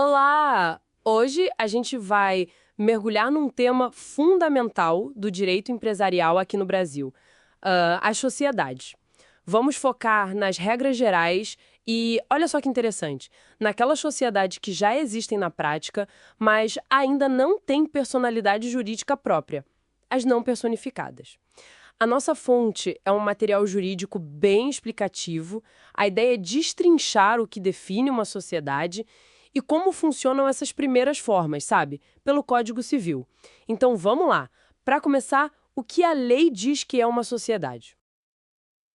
Olá! Hoje a gente vai mergulhar num tema fundamental do direito empresarial aqui no Brasil, as sociedades. Vamos focar nas regras gerais e, olha só que interessante, naquelas sociedades que já existem na prática, mas ainda não têm personalidade jurídica própria, as não personificadas. A nossa fonte é um material jurídico bem explicativo. A ideia é destrinchar o que define uma sociedade e como funcionam essas primeiras formas, sabe? Pelo Código Civil. Então vamos lá. Para começar, o que a lei diz que é uma sociedade?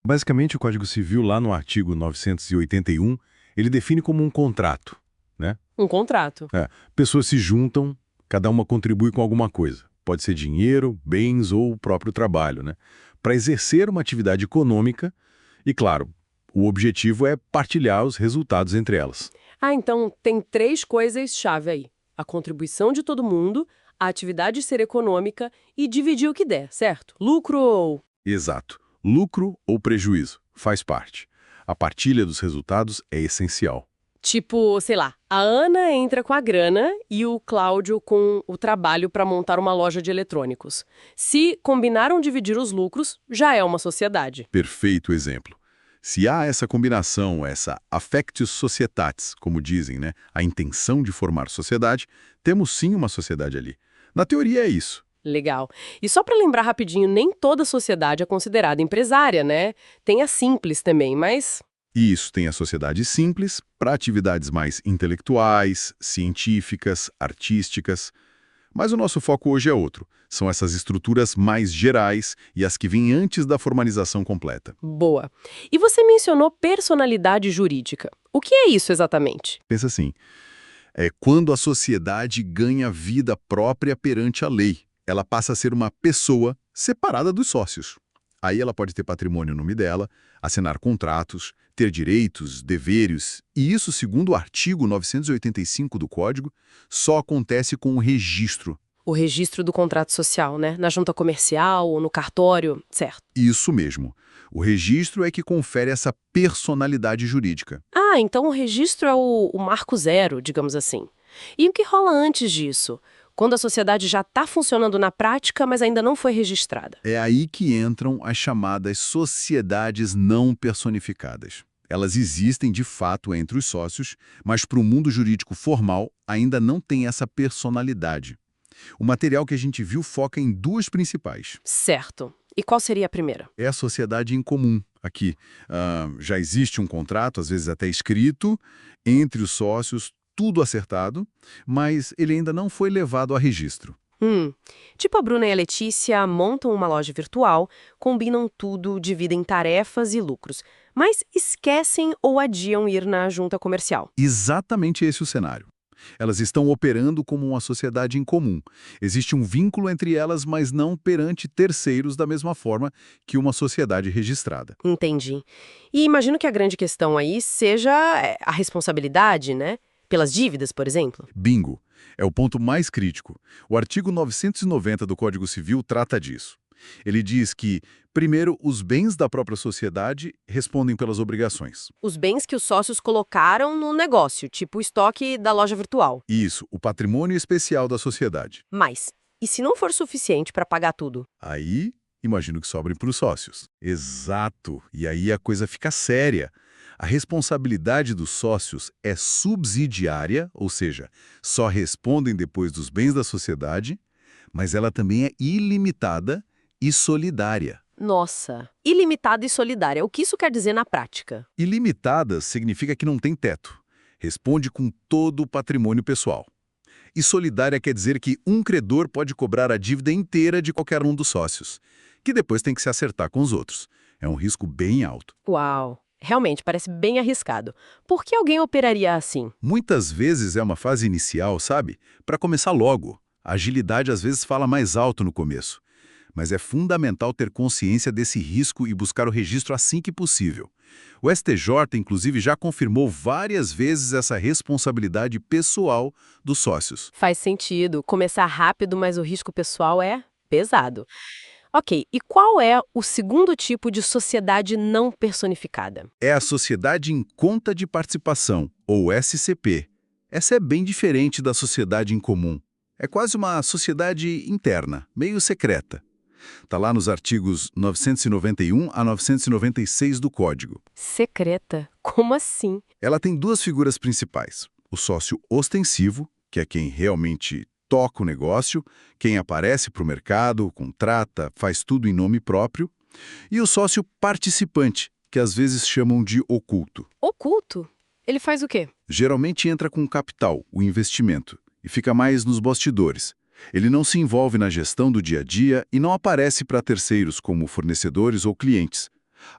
Basicamente, o Código Civil, lá no artigo 981, ele define como um contrato, né? Um contrato. Pessoas se juntam, cada uma contribui com alguma coisa. Pode ser dinheiro, bens ou o próprio trabalho, né? Para exercer uma atividade econômica e, claro, o objetivo é partilhar os resultados entre elas. Ah, então tem três coisas-chave aí. A contribuição de todo mundo, a atividade ser econômica e dividir o que der, certo? Lucro ou... Exato. Lucro ou prejuízo faz parte. A partilha dos resultados é essencial. Tipo, sei lá, a Ana entra com a grana e o Cláudio com o trabalho para montar uma loja de eletrônicos. Se combinaram dividir os lucros, já é uma sociedade. Perfeito exemplo. Se há essa combinação, essa affectio societatis, como dizem, né, a intenção de formar sociedade, temos sim uma sociedade ali. Na teoria é isso. Legal. E só para lembrar rapidinho, nem toda sociedade é considerada empresária, né? Tem a simples também, mas... E isso tem a sociedade simples para atividades mais intelectuais, científicas, artísticas. Mas o nosso foco hoje é outro. São essas estruturas mais gerais e as que vêm antes da formalização completa. Boa. E você mencionou personalidade jurídica. O que é isso exatamente? Pensa assim, é quando a sociedade ganha vida própria perante a lei. Ela passa a ser uma pessoa separada dos sócios. Aí ela pode ter patrimônio no nome dela, assinar contratos, ter direitos, deveres, e isso, segundo o artigo 985 do Código, só acontece com o registro. O registro do contrato social, né? Na junta comercial ou no cartório, certo? Isso mesmo. O registro é que confere essa personalidade jurídica. Ah, então o registro é o marco zero, digamos assim. E o que rola antes disso? Quando a sociedade já está funcionando na prática, mas ainda não foi registrada. É aí que entram as chamadas sociedades não personificadas. Elas existem de fato entre os sócios, mas para o mundo jurídico formal ainda não tem essa personalidade. O material que a gente viu foca em duas principais. Certo. E qual seria a primeira? É a sociedade em comum. Aqui já existe um contrato, às vezes até escrito, entre os sócios, tudo acertado, mas ele ainda não foi levado a registro. Tipo a Bruna e a Letícia montam uma loja virtual, combinam tudo, dividem tarefas e lucros, mas esquecem ou adiam ir na junta comercial. Exatamente esse o cenário. Elas estão operando como uma sociedade em comum. Existe um vínculo entre elas, mas não perante terceiros da mesma forma que uma sociedade registrada. Entendi. E imagino que a grande questão aí seja a responsabilidade, né? Pelas dívidas, por exemplo. Bingo! É o ponto mais crítico. O artigo 990 do Código Civil trata disso. Ele diz que, primeiro, os bens da própria sociedade respondem pelas obrigações. Os bens que os sócios colocaram no negócio, tipo o estoque da loja virtual. Isso, o patrimônio especial da sociedade. Mas, e se não for suficiente para pagar tudo? Aí, imagino que sobrem para os sócios. Exato! E aí a coisa fica séria. A responsabilidade dos sócios é subsidiária, ou seja, só respondem depois dos bens da sociedade, mas ela também é ilimitada e solidária. Nossa, ilimitada e solidária. O que isso quer dizer na prática? Ilimitada significa que não tem teto. Responde com todo o patrimônio pessoal. E solidária quer dizer que um credor pode cobrar a dívida inteira de qualquer um dos sócios, que depois tem que se acertar com os outros. É um risco bem alto. Uau! Realmente, parece bem arriscado. Por que alguém operaria assim? Muitas vezes é uma fase inicial, sabe? Para começar logo. A agilidade às vezes fala mais alto no começo. Mas é fundamental ter consciência desse risco e buscar o registro assim que possível. O STJ, inclusive, já confirmou várias vezes essa responsabilidade pessoal dos sócios. Faz sentido. Começar rápido, mas o risco pessoal é pesado. Ok, e qual é o segundo tipo de sociedade não personificada? É a Sociedade em Conta de Participação, ou SCP. Essa é bem diferente da sociedade em comum. É quase uma sociedade interna, meio secreta. Está lá nos artigos 991 a 996 do Código. Secreta? Como assim? Ela tem duas figuras principais. O sócio ostensivo, que é quem realmente toca o negócio, quem aparece para o mercado, contrata, faz tudo em nome próprio, e o sócio participante, que às vezes chamam de oculto. Oculto? Ele faz o quê? Geralmente entra com capital, o investimento, e fica mais nos bastidores. Ele não se envolve na gestão do dia a dia e não aparece para terceiros como fornecedores ou clientes.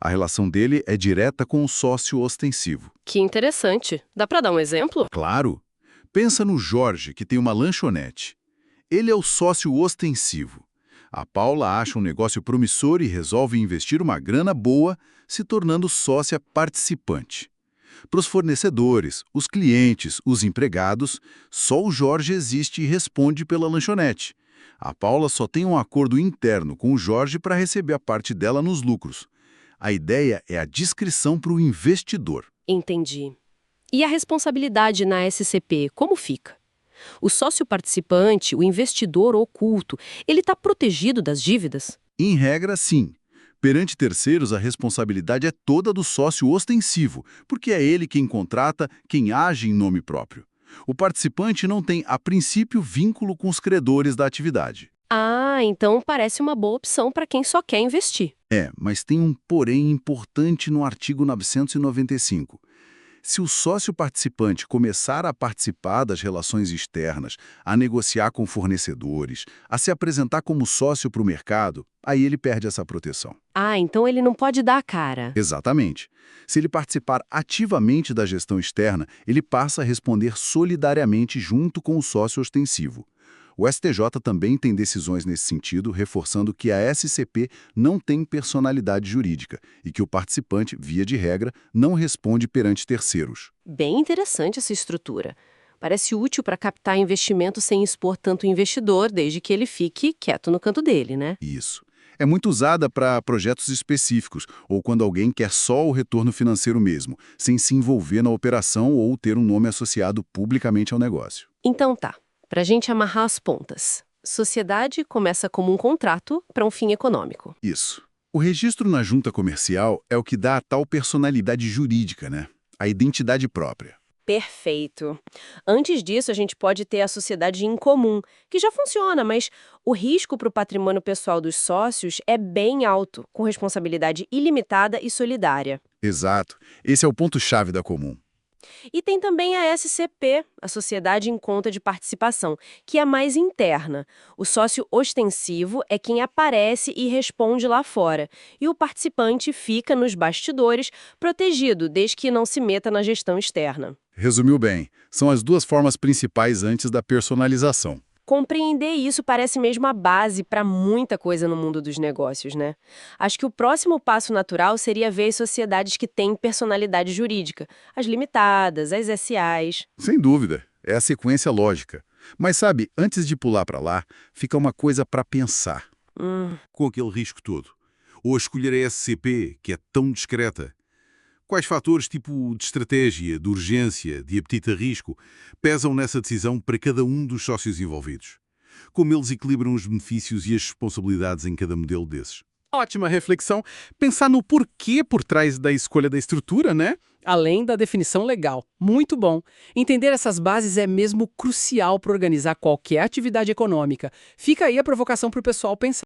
A relação dele é direta com o sócio ostensivo. Que interessante. Dá pra dar um exemplo? Claro! Pensa no Jorge, que tem uma lanchonete. Ele é o sócio ostensivo. A Paula acha um negócio promissor e resolve investir uma grana boa, se tornando sócia participante. Para os fornecedores, os clientes, os empregados, só o Jorge existe e responde pela lanchonete. A Paula só tem um acordo interno com o Jorge para receber a parte dela nos lucros. A ideia é a discrição para o investidor. Entendi. E a responsabilidade na SCP, como fica? O sócio participante, o investidor oculto, ele está protegido das dívidas? Em regra, sim. Perante terceiros, a responsabilidade é toda do sócio ostensivo, porque é ele quem contrata, quem age em nome próprio. O participante não tem, a princípio, vínculo com os credores da atividade. Ah, então parece uma boa opção para quem só quer investir. É, mas tem um porém importante no artigo 995. Se o sócio participante começar a participar das relações externas, a negociar com fornecedores, a se apresentar como sócio para o mercado, aí ele perde essa proteção. Ah, então ele não pode dar a cara. Exatamente. Se ele participar ativamente da gestão externa, ele passa a responder solidariamente junto com o sócio ostensivo. O STJ também tem decisões nesse sentido, reforçando que a SCP não tem personalidade jurídica e que o participante, via de regra, não responde perante terceiros. Bem interessante essa estrutura. Parece útil para captar investimento sem expor tanto o investidor, desde que ele fique quieto no canto dele, né? Isso. É muito usada para projetos específicos ou quando alguém quer só o retorno financeiro mesmo, sem se envolver na operação ou ter um nome associado publicamente ao negócio. Então tá. Para a gente amarrar as pontas. Sociedade começa como um contrato para um fim econômico. Isso. O registro na junta comercial é o que dá a tal personalidade jurídica, né? A identidade própria. Perfeito. Antes disso, a gente pode ter a sociedade em comum, que já funciona, mas o risco para o patrimônio pessoal dos sócios é bem alto, com responsabilidade ilimitada e solidária. Exato. Esse é o ponto-chave da comum. E tem também a SCP, a Sociedade em Conta de Participação, que é mais interna. O sócio ostensivo é quem aparece e responde lá fora, e o participante fica nos bastidores, protegido desde que não se meta na gestão externa. Resumiu bem. São as duas formas principais antes da personalização. Compreender isso parece mesmo a base para muita coisa no mundo dos negócios, né? Acho que o próximo passo natural seria ver as sociedades que têm personalidade jurídica, as limitadas, as SAs. Sem dúvida. É a sequência lógica. Mas sabe, antes de pular para lá, fica uma coisa para pensar. Com aquele risco todo. Ou escolher a SCP, que é tão discreta. Quais fatores tipo de estratégia, de urgência, de apetite a risco, pesam nessa decisão para cada um dos sócios envolvidos? Como eles equilibram os benefícios e as responsabilidades em cada modelo desses? Ótima reflexão. Pensar no porquê por trás da escolha da estrutura, né? Além da definição legal. Muito bom. Entender essas bases é mesmo crucial para organizar qualquer atividade econômica. Fica aí a provocação para o pessoal pensar.